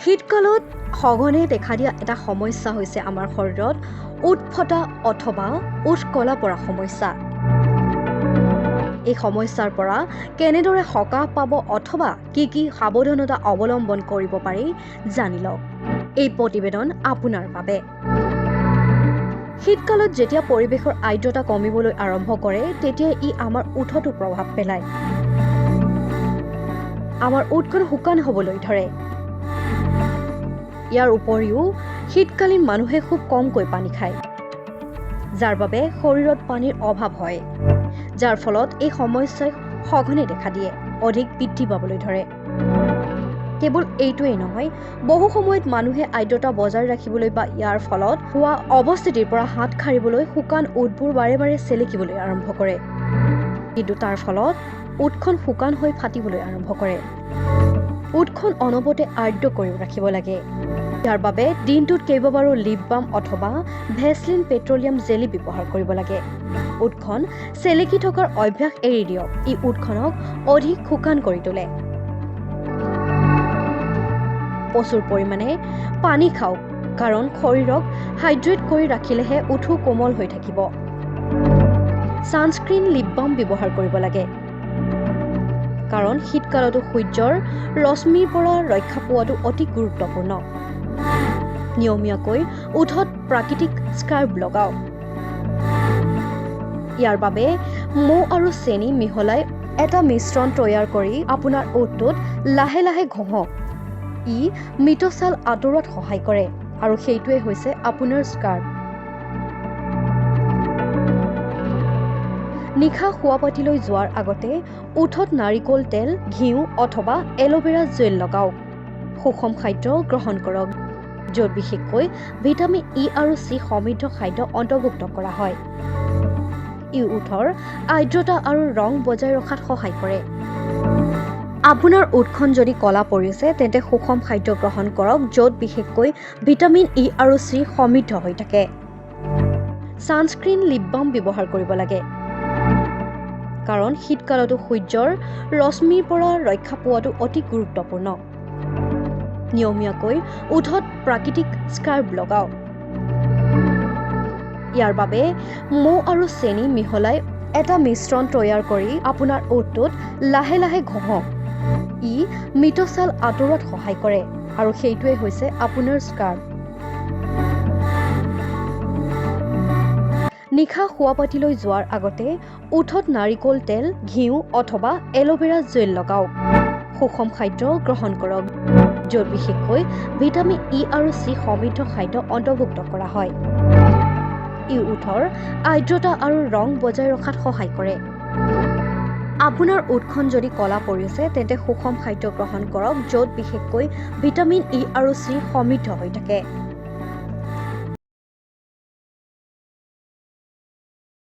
শীতকালত সঘনে দেখা দিয়া এটা সমস্যা হৈছে আমাৰ শৰীৰত ওঁঠ ফটা অথবা ওঁঠ কলা পৰা সমস্যা। এই সমস্যাৰ পৰা কেনেদৰে সকাহ পাব অথবা কি কি সাৱধানতা অৱলম্বন কৰিব পাৰি জানি লওক। এই প্ৰতিবেদন আপোনাৰ বাবে। শীতকালত যেতিয়া পৰিৱেশৰ আৰ্দ্ৰতা কমিবলৈ আৰম্ভ কৰে তেতিয়া ই আমাৰ ওঁঠতো প্ৰভাৱ পেলায়। আমাৰ ওঁঠখন শুকান হ'বলৈ ধৰে। ইয়াৰ উপৰিও শীতকালীন মানুহে খুব কমকৈ পানী খায়, যাৰ বাবে শৰীৰত পানীৰ অভাৱ হয়, যাৰ ফলত এই সমস্যাই সঘনে দেখা দিয়ে, অধিক বৃদ্ধি পাবলৈ ধৰে। কেৱল এইটোৱেই নহয়, বহু সময়ত মানুহে আৰ্দ্ৰতা বজাই ৰাখিবলৈ বা ইয়াৰ ফলত হোৱা অৱস্থিতিৰ পৰা হাত সাৰিবলৈ শুকান ওঁঠবোৰ বাৰে বাৰে চেলেকিবলৈ আৰম্ভ কৰে, কিন্তু তাৰ ফলত ওঁঠখন শুকান হৈ ফাটিবলৈ আৰম্ভ কৰে। ওঁঠখন অনবৰতে আৰ্দ্ৰ কৰি ৰাখিব লাগে। ইয়াৰ বাবে দিনটোত কেইবাবাৰো লিপ বাম অথবা ভেচলিন পেট্ৰলিয়াম জেলি ব্যৱহাৰ কৰিব লাগে। ওঁঠখন চেলেকি থকাৰ অভ্যাস এৰি দিয়ক, ই ওঁঠখনক অধিক শুকান কৰি তোলে। প্ৰচুৰ পৰিমাণে পানী খাওক, কাৰণ শৰীৰক হাইড্ৰেট কৰি ৰাখিলেহে ওঁঠো কোমল হৈ থাকিব। ছানস্ক্ৰীন লিপ বাম ব্যৱহাৰ কৰিব লাগে, কাৰণ শীতকালতো সূৰ্যৰ ৰশ্মিৰ পৰা ৰক্ষা পোৱাটো অতি গুৰুত্বপূৰ্ণ। নিয়মীয়াকৈ ওঠত প্ৰাকৃতিক স্কাৰ্ফ লগাওক। ইয়াৰ বাবে মৌ আৰু চেনি মিহলাই এটা মিশ্ৰণ তৈয়াৰ কৰি আপোনাৰ ওঠটোত লাহে লাহে ঘঁহক। ই মৃত ছাল আঁতৰোৱাত সহায় কৰে আৰু সেইটোৱে হৈছে আপোনাৰ স্কাৰ্ফ। নিশা শোৱাপাটিলৈ যোৱাৰ আগতে ওঠত নাৰিকল তেল, ঘিউ অথবা এল'ভেৰা জেল লগাওক। সুষম খাদ্য গ্ৰহণ কৰক, য'ত বিশেষকৈ ভিটামিন ই আৰু চি সমৃদ্ধ খাদ্য অন্তৰ্ভুক্ত কৰা হয়। ই ওঠৰ আৰ্দ্ৰতা আৰু ৰং বজাই ৰখাত সহায় কৰে। আপোনাৰ ওঠখন যদি কলা পৰিছে তেন্তে সুষম খাদ্য গ্ৰহণ কৰক, য'ত বিশেষকৈ ভিটামিন ই আৰু চি সমৃদ্ধ হৈ থাকে। ছানস্ক্ৰীন লিপ বাম ব্যৱহাৰ কৰিব লাগে, কাৰণ শীতকালতো সূৰ্যৰ ৰশ্মিৰ পৰা ৰক্ষা পোৱাটো অতি গুৰুত্বপূৰ্ণ। নিয়মীয়াকৈ ওঠত প্ৰাকৃতিক স্কাৰ্ফ লগাওক। ইয়াৰ বাবে মৌ আৰু চেনি মিহলাই এটা মিশ্ৰণ তৈয়াৰ কৰি আপোনাৰ ওঠটোত লাহে লাহে ঘঁহক। ই মৃত ছাল আঁতৰোৱাত সহায় কৰে আৰু সেইটোৱে হৈছে আপোনাৰ স্কাৰ্ফ। নিশা শোৱাপাটিলৈ যোৱাৰ আগতে ওঠত নাৰিকল তেল, ঘিউ অথবা এল'ভেৰা জেল লগাওক। সুষম খাদ্য গ্ৰহণ কৰক, য'ত বিশেষকৈ ভিটামিন ই আৰু চি সমৃদ্ধ খাদ্য অন্তৰ্ভুক্ত কৰা হয়। ই ওঠৰ আৰ্দ্ৰতা আৰু ৰং বজাই ৰখাত সহায় কৰে। আপোনাৰ ওঠখন যদি কলা পৰিছে তেন্তে সুষম খাদ্য গ্ৰহণ কৰক, য'ত বিশেষকৈ ভিটামিন ই আৰু চি সমৃদ্ধ হৈ থাকে।